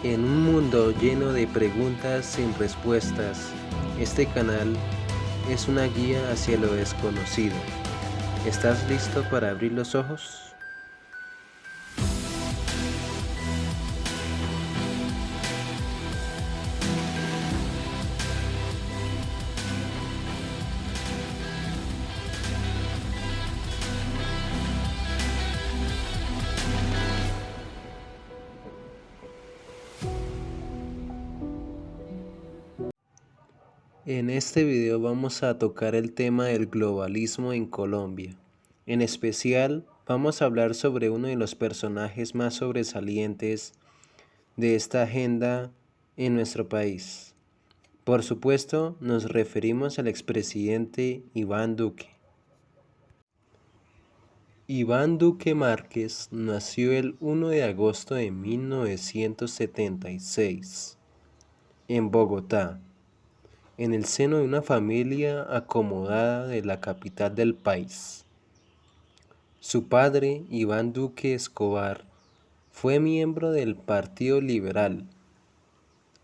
En un mundo lleno de preguntas sin respuestas, este canal es una guía hacia lo desconocido. ¿Estás listo para abrir los ojos? En este video vamos a tocar el tema del globalismo en Colombia. En especial, vamos a hablar sobre uno de los personajes más sobresalientes de esta agenda en nuestro país. Por supuesto, nos referimos al expresidente Iván Duque. Iván Duque Márquez nació el 1 de agosto de 1976 en Bogotá, en el seno de una familia acomodada de la capital del país. Su padre, Iván Duque Escobar, fue miembro del Partido Liberal.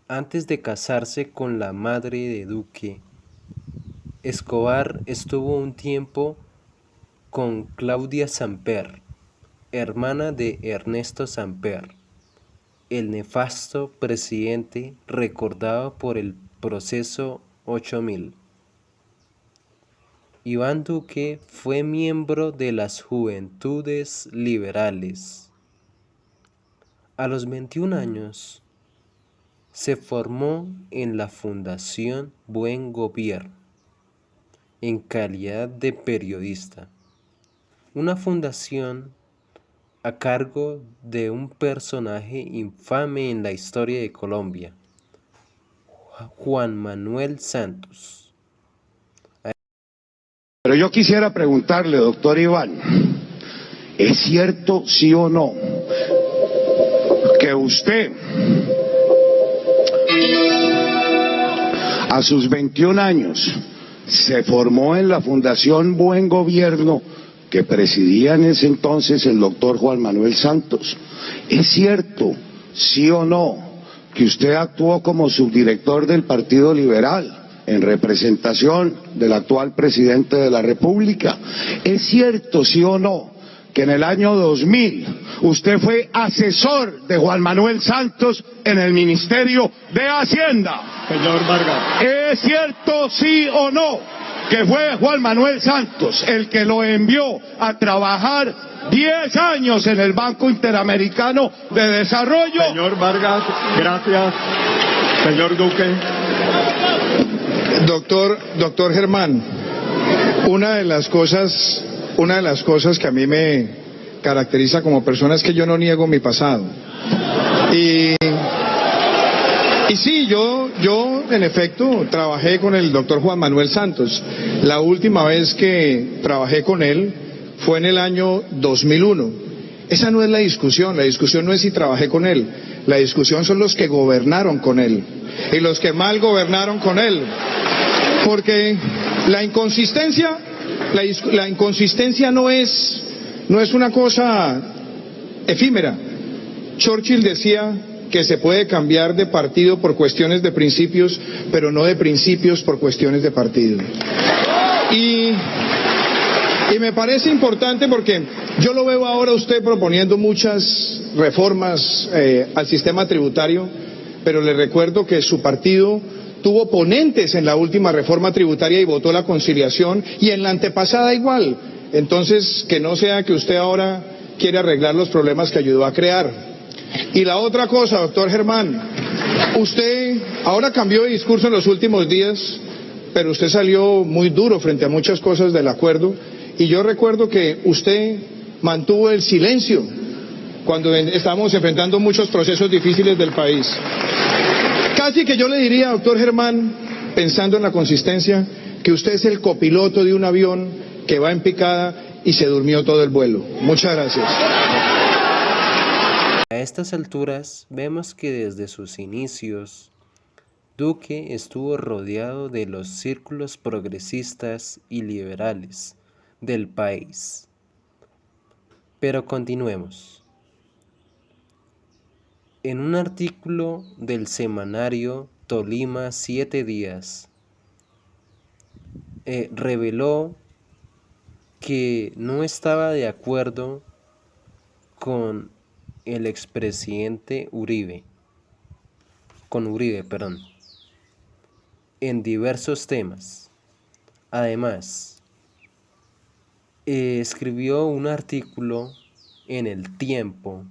Antes de casarse con la madre de Duque, Escobar estuvo un tiempo con Claudia Samper, hermana de Ernesto Samper, el nefasto presidente recordado por el Proceso 8000. Iván Duque fue miembro de las Juventudes Liberales. A los 21 años, se formó en la Fundación Buen Gobierno, en calidad de periodista, una fundación a cargo de un personaje infame en la historia de Colombia, Juan Manuel Santos. Pero yo quisiera preguntarle, doctor Iván, ¿es cierto, sí o no, que usted a sus 21 años se formó en la Fundación Buen Gobierno que presidía en ese entonces el doctor Juan Manuel Santos? ¿Es cierto, sí o no, que usted actuó como subdirector del Partido Liberal en representación del actual presidente de la República? ¿Es cierto, sí o no, que en el año 2000 usted fue asesor de Juan Manuel Santos en el Ministerio de Hacienda? Señor Vargas. ¿Es cierto, sí o no, que fue Juan Manuel Santos el que lo envió a trabajar 10 años en el Banco Interamericano de Desarrollo? Señor Vargas, gracias. Señor Duque. Doctor Germán, una de las cosas que a mí me caracteriza como persona es que yo no niego mi pasado. Y sí, yo en efecto trabajé con el doctor Juan Manuel Santos. La última vez que trabajé con él fue en el año 2001. Esa no es la discusión no es si trabajé con él, la discusión son los que gobernaron con él y los que mal gobernaron con él. Porque la inconsistencia no es una cosa efímera. Churchill decía que se puede cambiar de partido por cuestiones de principios, pero no de principios por cuestiones de partido. Y me parece importante porque yo lo veo ahora usted proponiendo muchas reformas al sistema tributario, pero le recuerdo que su partido tuvo ponentes en la última reforma tributaria y votó la conciliación, y en la antepasada igual. Entonces, que no sea que usted ahora quiere arreglar los problemas que ayudó a crear. Y la otra cosa, doctor Germán, usted ahora cambió de discurso en los últimos días, pero usted salió muy duro frente a muchas cosas del acuerdo, y yo recuerdo que usted mantuvo el silencio cuando estábamos enfrentando muchos procesos difíciles del país. Casi que yo le diría, doctor Germán, pensando en la consistencia, que usted es el copiloto de un avión que va en picada y se durmió todo el vuelo. Muchas gracias. A estas alturas vemos que desde sus inicios, Duque estuvo rodeado de los círculos progresistas y liberales del país. Pero continuemos. En un artículo del semanario Tolima 7 Días, reveló que no estaba de acuerdo con el expresidente Uribe, en diversos temas. Además, escribió un artículo en El Tiempo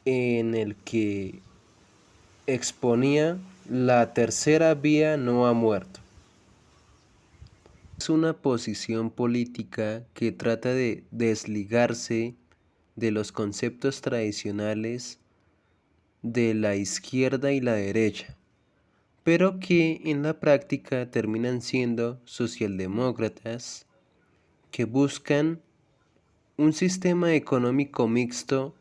en el que exponía la tercera vía no ha muerto. Es una posición política que trata de desligarse de los conceptos tradicionales de la izquierda y la derecha, pero que en la práctica terminan siendo socialdemócratas que buscan un sistema económico mixto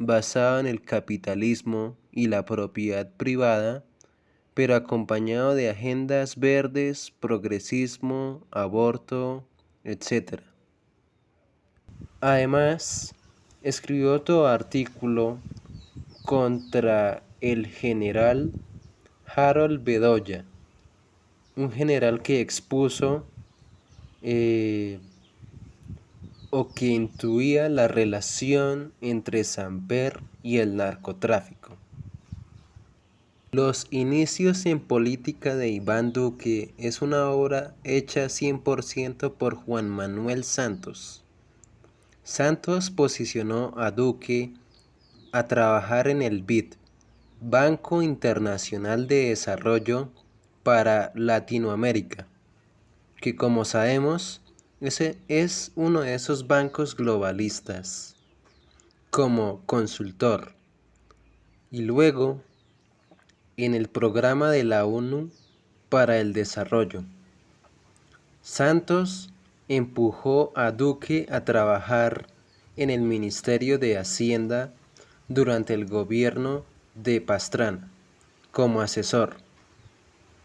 basado en el capitalismo y la propiedad privada, pero acompañado de agendas verdes, progresismo, aborto, etc. Además, escribió otro artículo contra el general Harold Bedoya, un general que expuso o que intuía la relación entre Samper y el narcotráfico. Los inicios en política de Iván Duque es una obra hecha 100% por Juan Manuel Santos. Santos posicionó a Duque a trabajar en el BID, Banco Internacional de Desarrollo para Latinoamérica, que como sabemos ese es uno de esos bancos globalistas, como consultor, y luego en el programa de la ONU para el desarrollo. Santos empujó a Duque a trabajar en el Ministerio de Hacienda durante el gobierno de Pastrana como asesor.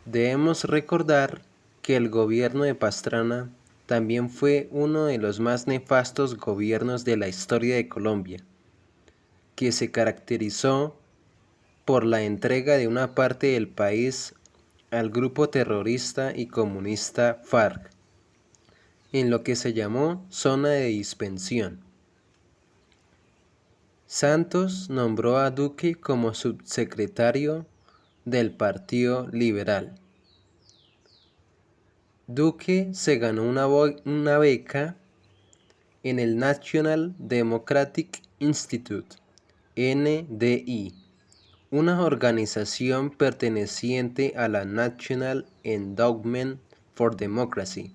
Debemos recordar que el gobierno de Pastrana también fue uno de los más nefastos gobiernos de la historia de Colombia, que se caracterizó por la entrega de una parte del país al grupo terrorista y comunista FARC, en lo que se llamó zona de dispensión. Santos nombró a Duque como subsecretario del Partido Liberal. Duque se ganó una beca en el National Democratic Institute, NDI, una organización perteneciente a la National Endowment for Democracy,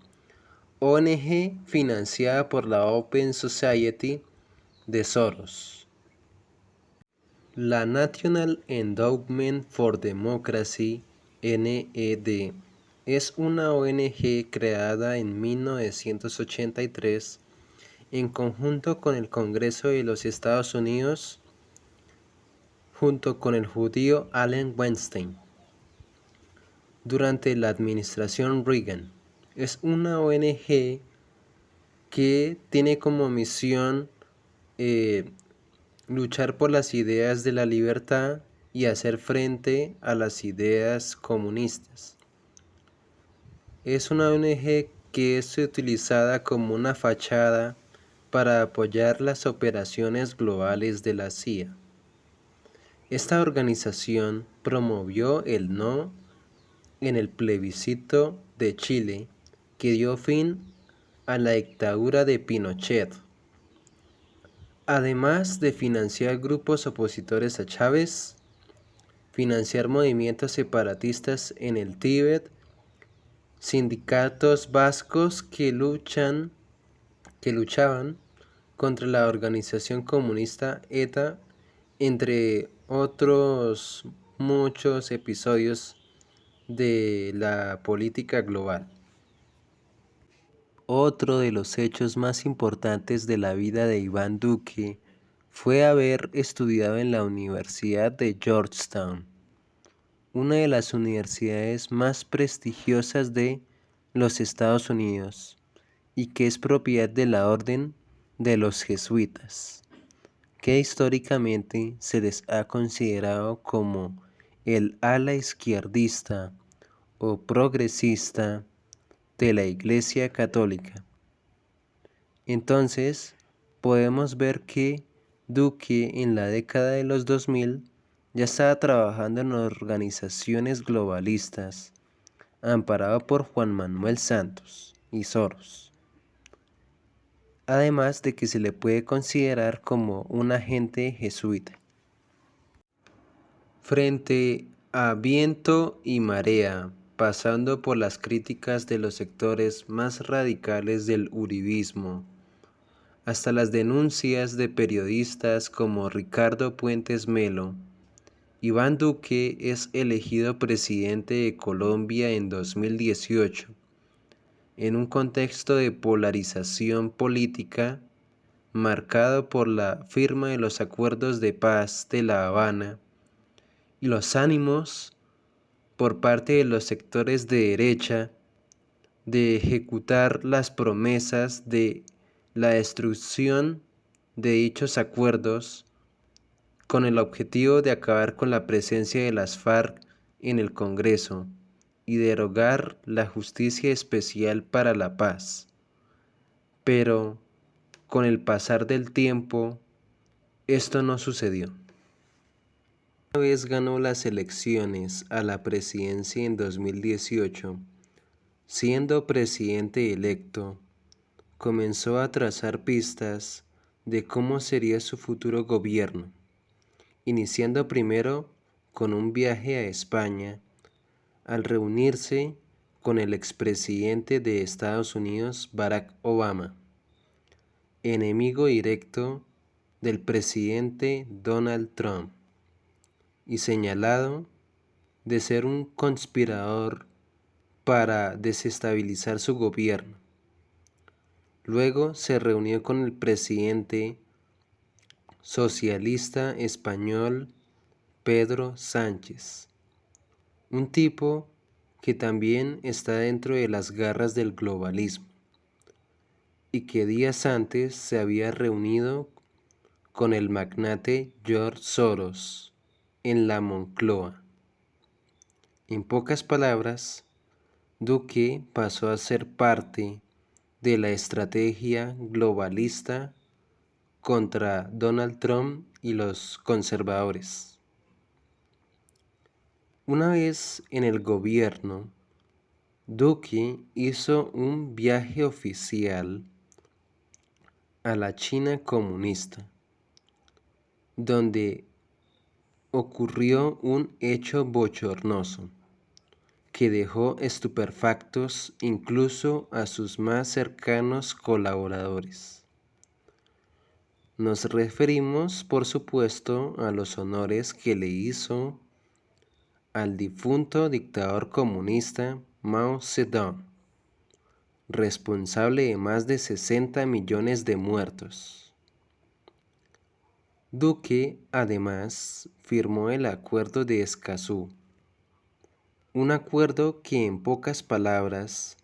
ONG financiada por la Open Society de Soros. La National Endowment for Democracy, NED, es una ONG creada en 1983 en conjunto con el Congreso de los Estados Unidos junto con el judío Allen Weinstein. Durante la administración Reagan, es una ONG que tiene como misión luchar por las ideas de la libertad y hacer frente a las ideas comunistas. Es una ONG que es utilizada como una fachada para apoyar las operaciones globales de la CIA. Esta organización promovió el no en el plebiscito de Chile que dio fin a la dictadura de Pinochet, además de financiar grupos opositores a Chávez, financiar movimientos separatistas en el Tíbet, sindicatos vascos que luchaban contra la organización comunista ETA, entre otros muchos episodios de la política global. Otro de los hechos más importantes de la vida de Iván Duque fue haber estudiado en la Universidad de Georgetown, una de las universidades más prestigiosas de los Estados Unidos y que es propiedad de la Orden de los Jesuitas, que históricamente se les ha considerado como el ala izquierdista o progresista de la Iglesia Católica. Entonces, podemos ver que Duque en la década de los 2000 ya estaba trabajando en organizaciones globalistas, amparado por Juan Manuel Santos y Soros. Además de que se le puede considerar como un agente jesuita. Frente a viento y marea, pasando por las críticas de los sectores más radicales del uribismo, hasta las denuncias de periodistas como Ricardo Puentes Melo, Iván Duque es elegido presidente de Colombia en 2018, en un contexto de polarización política marcado por la firma de los acuerdos de paz de La Habana y los ánimos por parte de los sectores de derecha de ejecutar las promesas de la destrucción de dichos acuerdos con el objetivo de acabar con la presencia de las FARC en el Congreso y derogar la Justicia Especial para la Paz. Pero, con el pasar del tiempo, esto no sucedió. Una vez ganó las elecciones a la presidencia en 2018, siendo presidente electo, comenzó a trazar pistas de cómo sería su futuro gobierno, iniciando primero con un viaje a España, al reunirse con el expresidente de Estados Unidos, Barack Obama, enemigo directo del presidente Donald Trump, y señalado de ser un conspirador para desestabilizar su gobierno. Luego se reunió con el presidente socialista español Pedro Sánchez, un tipo que también está dentro de las garras del globalismo y que días antes se había reunido con el magnate George Soros en la Moncloa. En pocas palabras, Duque pasó a ser parte de la estrategia globalista contra Donald Trump y los conservadores. Una vez en el gobierno, Duque hizo un viaje oficial a la China comunista, donde ocurrió un hecho bochornoso que dejó estupefactos incluso a sus más cercanos colaboradores. Nos referimos, por supuesto, a los honores que le hizo al difunto dictador comunista Mao Zedong, responsable de más de 60 millones de muertos. Duque, además, firmó el Acuerdo de Escazú, un acuerdo que, en pocas palabras,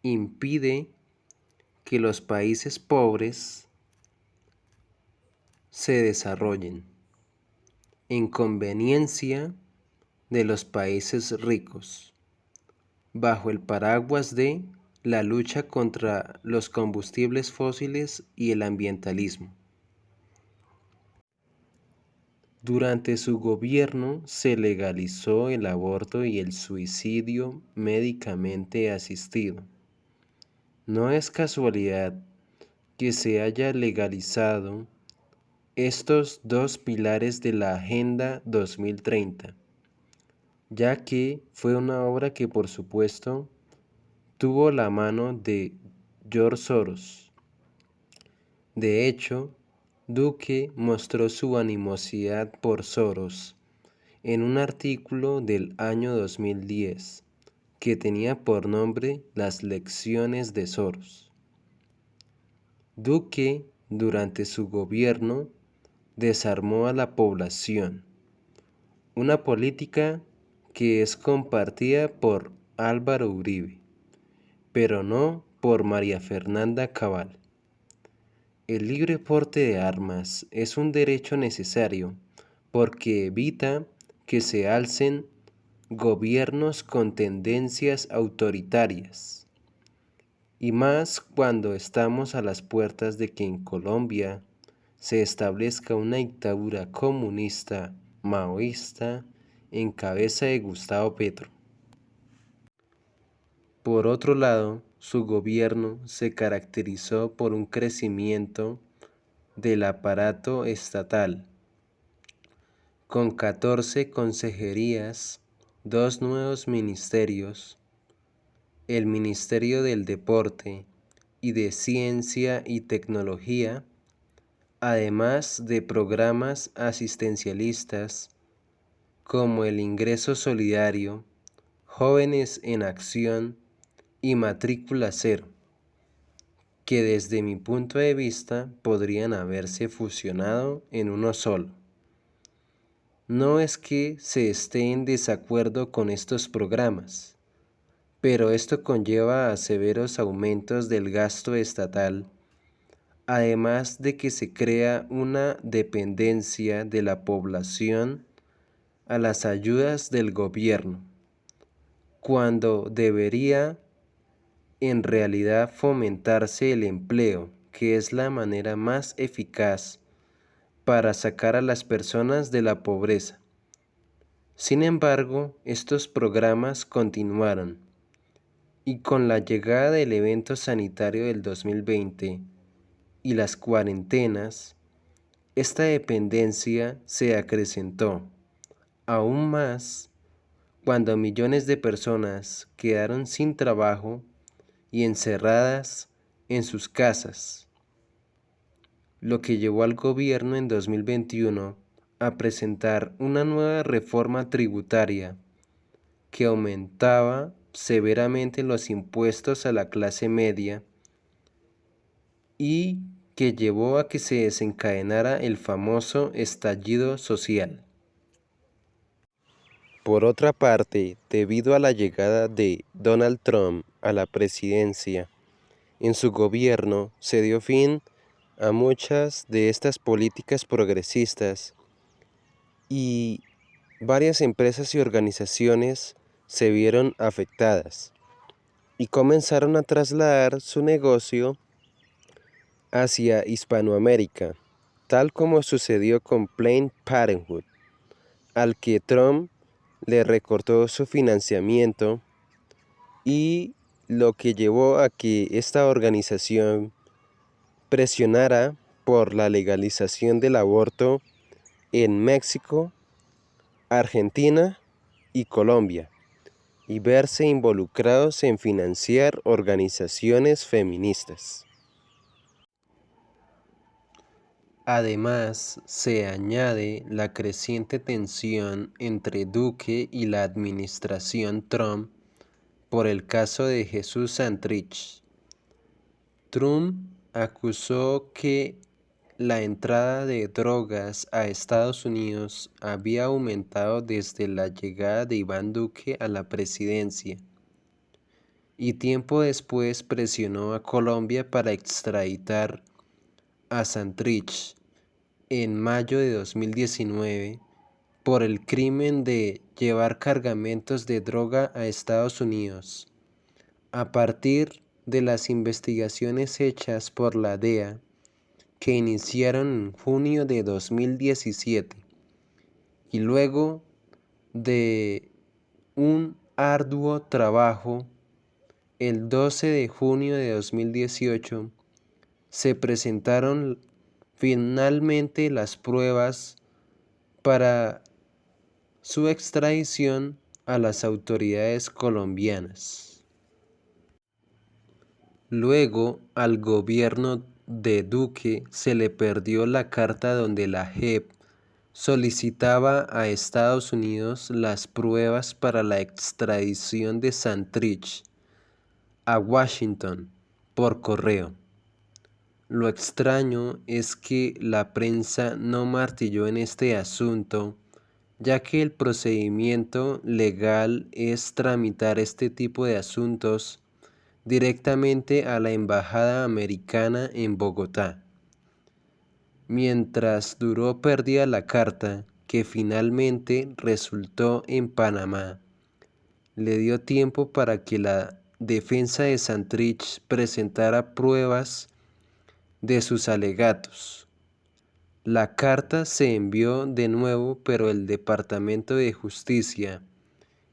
impide que los países pobres se desarrollen en conveniencia de los países ricos, bajo el paraguas de la lucha contra los combustibles fósiles y el ambientalismo. Durante su gobierno se legalizó el aborto y el suicidio médicamente asistido. No es casualidad que se haya legalizado estos dos pilares de la Agenda 2030, ya que fue una obra que, por supuesto, tuvo la mano de George Soros. De hecho, Duque mostró su animosidad por Soros en un artículo del año 2010 que tenía por nombre Las lecciones de Soros. Duque, durante su gobierno, desarmó a la población, una política que es compartida por Álvaro Uribe, pero no por María Fernanda Cabal. El libre porte de armas es un derecho necesario porque evita que se alcen gobiernos con tendencias autoritarias, y más cuando estamos a las puertas de que en Colombia se establezca una dictadura comunista maoísta en cabeza de Gustavo Petro. Por otro lado, su gobierno se caracterizó por un crecimiento del aparato estatal, con 14 consejerías, 2 nuevos ministerios, el Ministerio del Deporte y de Ciencia y Tecnología, además de programas asistencialistas como el Ingreso Solidario, Jóvenes en Acción y Matrícula Cero, que desde mi punto de vista podrían haberse fusionado en uno solo. No es que se esté en desacuerdo con estos programas, pero esto conlleva a severos aumentos del gasto estatal, además de que se crea una dependencia de la población a las ayudas del gobierno, cuando debería en realidad fomentarse el empleo, que es la manera más eficaz para sacar a las personas de la pobreza. Sin embargo, estos programas continuaron, y con la llegada del evento sanitario del 2020 y las cuarentenas, esta dependencia se acrecentó aún más cuando millones de personas quedaron sin trabajo y encerradas en sus casas, lo que llevó al gobierno en 2021 a presentar una nueva reforma tributaria que aumentaba severamente los impuestos a la clase media y que llevó a que se desencadenara el famoso estallido social. Por otra parte, debido a la llegada de Donald Trump a la presidencia, en su gobierno se dio fin a muchas de estas políticas progresistas y varias empresas y organizaciones se vieron afectadas y comenzaron a trasladar su negocio hacia Hispanoamérica, tal como sucedió con Planned Parenthood, al que Trump le recortó su financiamiento y lo que llevó a que esta organización presionara por la legalización del aborto en México, Argentina y Colombia, y verse involucrados en financiar organizaciones feministas. Además, se añade la creciente tensión entre Duque y la administración Trump por el caso de Jesús Santrich. Trump acusó que la entrada de drogas a Estados Unidos había aumentado desde la llegada de Iván Duque a la presidencia, y tiempo después presionó a Colombia para extraditar a Santrich en mayo de 2019 por el crimen de llevar cargamentos de droga a Estados Unidos. A partir de las investigaciones hechas por la DEA, que iniciaron en junio de 2017, y luego de un arduo trabajo, el 12 de junio de 2018 se presentaron finalmente las pruebas para su extradición a las autoridades colombianas. Luego, al gobierno de Duque se le perdió la carta donde la JEP solicitaba a Estados Unidos las pruebas para la extradición de Santrich a Washington por correo. Lo extraño es que la prensa no martilló en este asunto, ya que el procedimiento legal es tramitar este tipo de asuntos directamente a la Embajada Americana en Bogotá, Mientras duró perdida la carta, que finalmente resultó en Panamá. Le dio tiempo para que la defensa de Santrich presentara pruebas de sus alegatos. La carta se envió de nuevo, pero el Departamento de Justicia,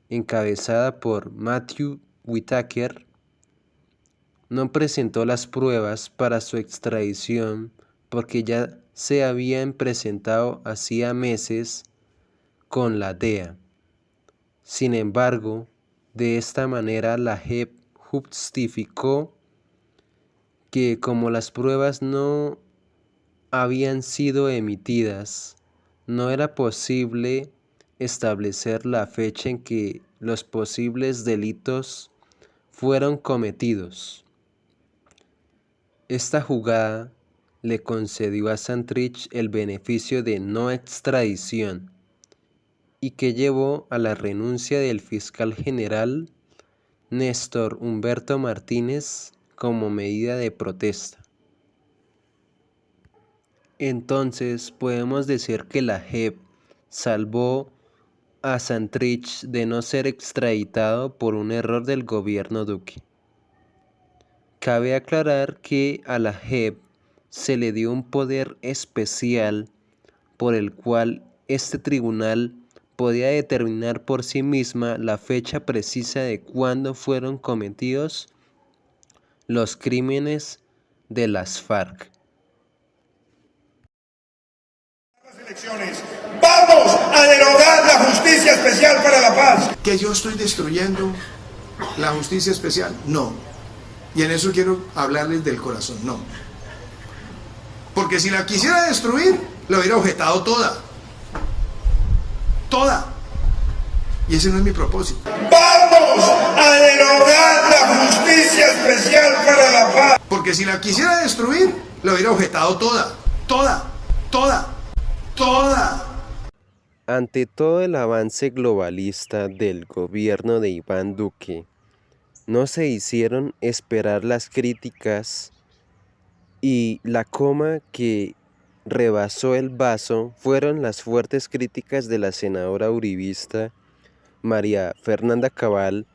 encabezada por Matthew Whitaker, no presentó las pruebas para su extradición porque ya se habían presentado hacía meses con la DEA. Sin embargo, de esta manera la JEP justificó que como las pruebas no habían sido emitidas, no era posible establecer la fecha en que los posibles delitos fueron cometidos. Esta jugada le concedió a Santrich el beneficio de no extradición y que llevó a la renuncia del fiscal general Néstor Humberto Martínez como medida de protesta. Entonces podemos decir que la JEP salvó a Santrich de no ser extraditado por un error del gobierno Duque. Cabe aclarar que a la JEP se le dio un poder especial por el cual este tribunal podía determinar por sí misma la fecha precisa de cuándo fueron cometidos los crímenes de las FARC. Vamos a derogar la Justicia Especial para la Paz. ¿Que yo estoy destruyendo la justicia especial? No. Y en eso quiero hablarles del corazón, no. Porque si la quisiera destruir, la hubiera objetado toda. Toda. Y ese no es mi propósito. Vamos a derogar la Justicia Especial para la Paz. Porque si la quisiera destruir, la hubiera objetado toda. Toda. Toda. Toda. Ante todo el avance globalista del gobierno de Iván Duque, no se hicieron esperar las críticas y la coma que rebasó el vaso fueron las fuertes críticas de la senadora uribista María Fernanda Cabal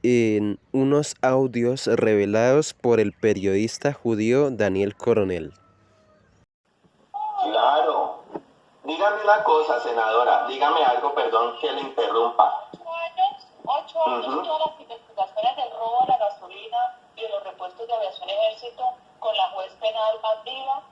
en unos audios revelados por el periodista judío Daniel Coronel. Claro. Dígame una cosa, senadora, dígame algo, perdón que le interrumpa. 8 años, todas las investigaciones del robo a la gasolina y los repuestos de aviación ejército con la juez penal más viva,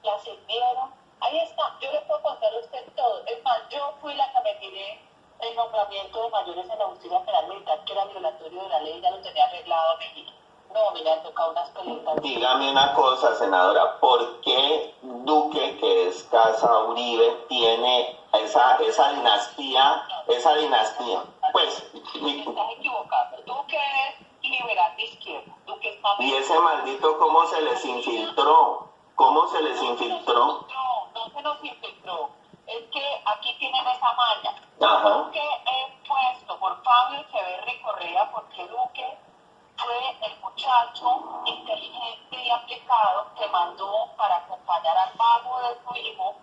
la sirvieron. Ahí está, yo le puedo contar a usted todo. Es más, yo fui la que me tiré el nombramiento de mayores en la justicia penal militar, que era violatorio de la ley, ya lo tenía arreglado México. No, me le han tocado unas peleas. Dígame una cosa, senadora, ¿por qué Duque, que es Casa Uribe, tiene esa dinastía, Pues, estás equivocado. Duque es liberal de izquierda. Duque está... ¿Y ese maldito cómo se les infiltró? ¿Cómo se les infiltró? No se nos infiltró. Es que aquí tienen esa maña. Ajá. Duque es puesto por Fabio Echeverri Correa porque Duque fue el muchacho inteligente y aplicado que mandó para acompañar al mago de su hijo,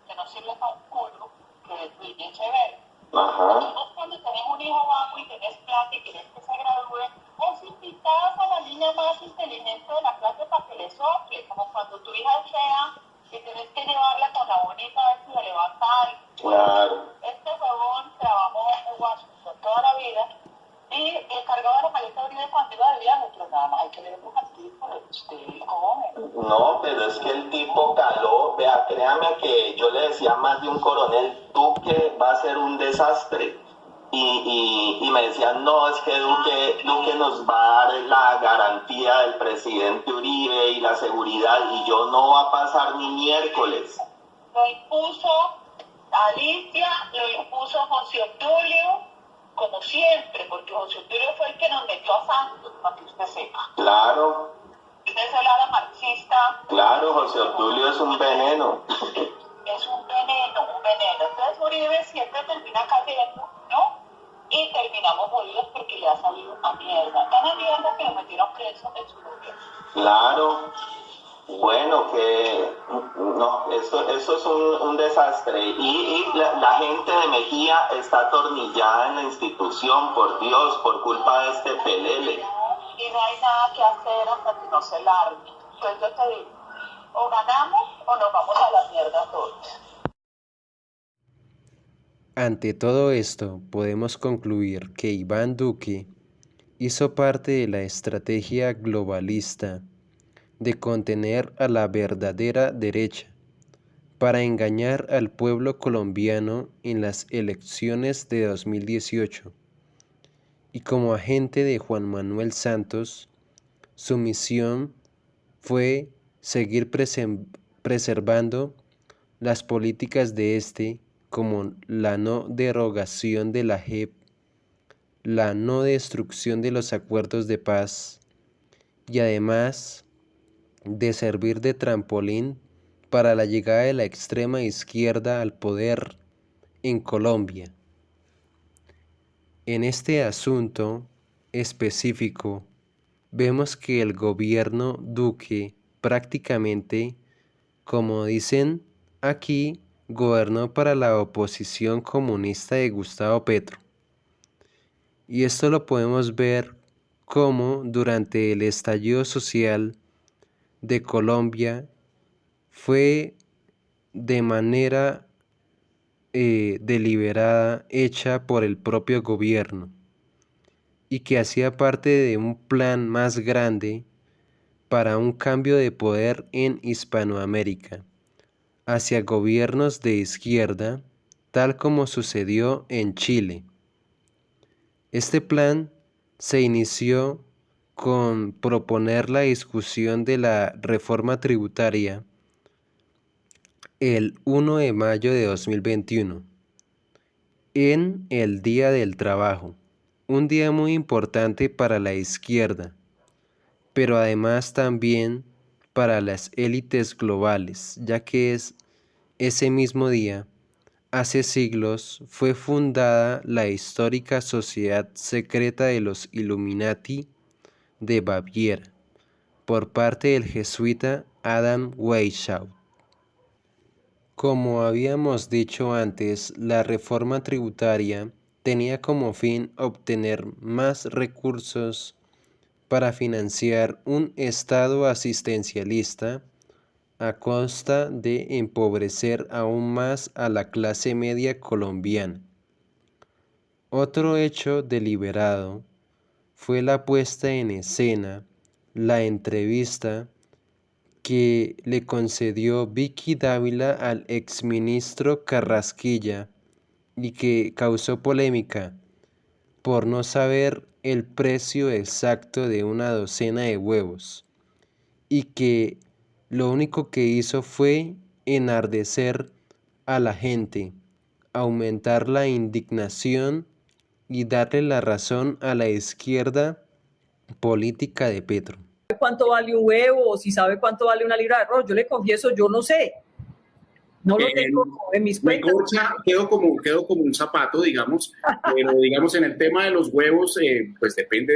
que no sirve para un culo, que es Luis Echeverri. Entonces, cuando tenés un hijo vago y tenés plata y querés que se gradúe, os invitas a la niña más inteligente de la clase para que le sople, como cuando tu hija es fea y tenés que llevarla con la bonita a ver si se levanta algo. Claro. Este huevón trabajó en Washington toda la vida y el cargado de la maleta Uribe cuando iba de viaje, pero nada más hay que leer un artículo, usted come. No, pero es que el tipo caló, vea, créame que yo le decía a más de un coronel, Duque va a ser un desastre. Y me decían, no, es que Duque nos va a dar la garantía del presidente Uribe y la seguridad, y yo no va a pasar ni miércoles. Lo impuso Alicia, lo impuso José Obdulio, como siempre, porque José Obdulio fue el que nos metió a Santos, para que usted sepa. Claro. Usted es el ala marxista. Claro, José Obdulio es un veneno. Es un veneno, un veneno. Entonces Uribe siempre termina cayendo, ¿no? Y terminamos jodidos porque le ha salido a mierda. Tan a mierda que lo metieron preso en su gobierno. Claro. Bueno, que no, eso es un desastre. Y la gente de Mejía está atornillada en la institución, por Dios, por culpa de este pelele. Y no hay nada que hacer hasta que no se largue. Entonces yo te digo, o ganamos o nos vamos a la mierda todos. Ante todo esto, podemos concluir que Iván Duque hizo parte de la estrategia globalista de contener a la verdadera derecha para engañar al pueblo colombiano en las elecciones de 2018. Y como agente de Juan Manuel Santos, su misión fue seguir preservando las políticas de este, como la no derogación de la JEP, la no destrucción de los acuerdos de paz y además de servir de trampolín para la llegada de la extrema izquierda al poder en Colombia. En este asunto específico, vemos que el gobierno Duque prácticamente, como dicen aquí, gobernó para la oposición comunista de Gustavo Petro. Y esto lo podemos ver como durante el estallido social de Colombia fue de manera deliberada hecha por el propio gobierno y que hacía parte de un plan más grande para un cambio de poder en Hispanoamérica hacia gobiernos de izquierda, tal como sucedió en Chile. Este plan se inició con proponer la discusión de la reforma tributaria el 1 de mayo de 2021, en el Día del Trabajo, un día muy importante para la izquierda, pero además también para las élites globales, ya que ese mismo día, hace siglos, fue fundada la histórica Sociedad Secreta de los Illuminati de Baviera, por parte del jesuita Adam Weishaupt. Como habíamos dicho antes, la reforma tributaria tenía como fin obtener más recursos para financiar un Estado asistencialista a costa de empobrecer aún más a la clase media colombiana. Otro hecho deliberado fue la puesta en escena, la entrevista que le concedió Vicky Dávila al exministro Carrasquilla y que causó polémica por no saber el precio exacto de una docena de huevos y que lo único que hizo fue enardecer a la gente, aumentar la indignación y darle la razón a la izquierda política de Petro. ¿Cuánto vale un huevo o si sabe cuánto vale una libra de arroz? Yo le confieso, yo no sé. No lo tengo en mis cuentas. Quedo como un zapato, digamos, pero digamos en el tema de los huevos, pues depende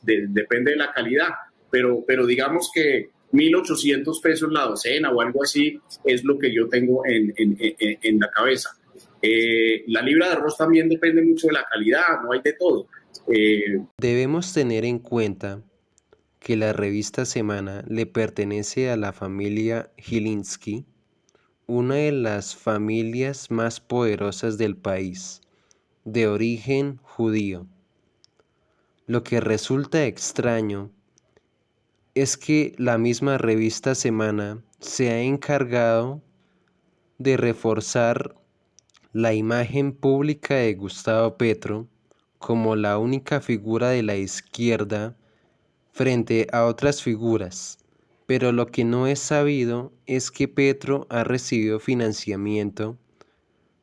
depende de la calidad, pero digamos que 1.800 pesos la docena o algo así es lo que yo tengo en la cabeza. La libra de arroz también depende mucho de la calidad, no hay de todo. Debemos tener en cuenta que la revista Semana le pertenece a la familia Gilinski, una de las familias más poderosas del país, de origen judío. Lo que resulta extraño es que la misma revista Semana se ha encargado de reforzar la imagen pública de Gustavo Petro como la única figura de la izquierda frente a otras figuras, pero lo que no es sabido es que Petro ha recibido financiamiento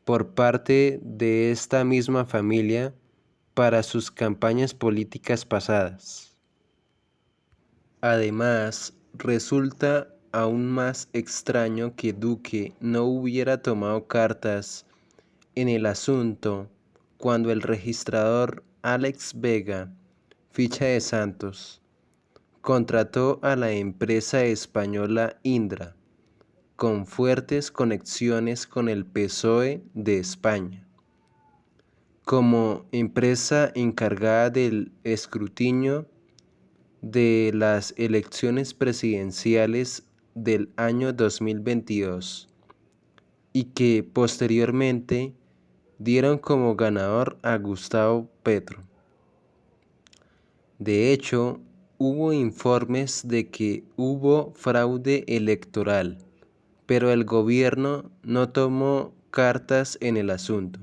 por parte de esta misma familia para sus campañas políticas pasadas. Además, resulta aún más extraño que Duque no hubiera tomado cartas en el asunto cuando el registrador Alex Vega, ficha de Santos, contrató a la empresa española Indra, con fuertes conexiones con el PSOE de España, como empresa encargada del escrutinio de las elecciones presidenciales del año 2022 y que posteriormente dieron como ganador a Gustavo Petro. De hecho, hubo informes de que hubo fraude electoral, pero el gobierno no tomó cartas en el asunto.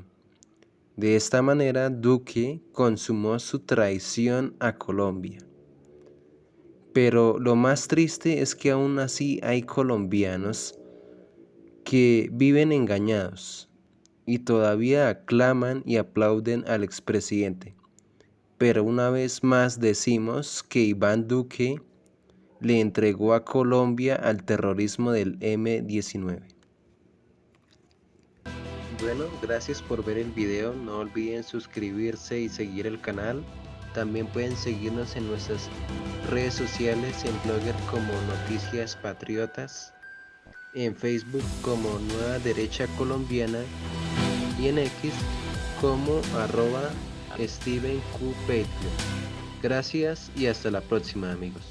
De esta manera, Duque consumó su traición a Colombia. Pero lo más triste es que aún así hay colombianos que viven engañados y todavía aclaman y aplauden al expresidente. Pero una vez más decimos que Iván Duque le entregó a Colombia al terrorismo del M-19. Bueno, gracias por ver el video, no olviden suscribirse y seguir el canal. También pueden seguirnos en nuestras redes sociales, en Blogger como Noticias Patriotas, en Facebook como Nueva Derecha Colombiana y en X como @StevenQPatrio. Gracias y hasta la próxima, amigos.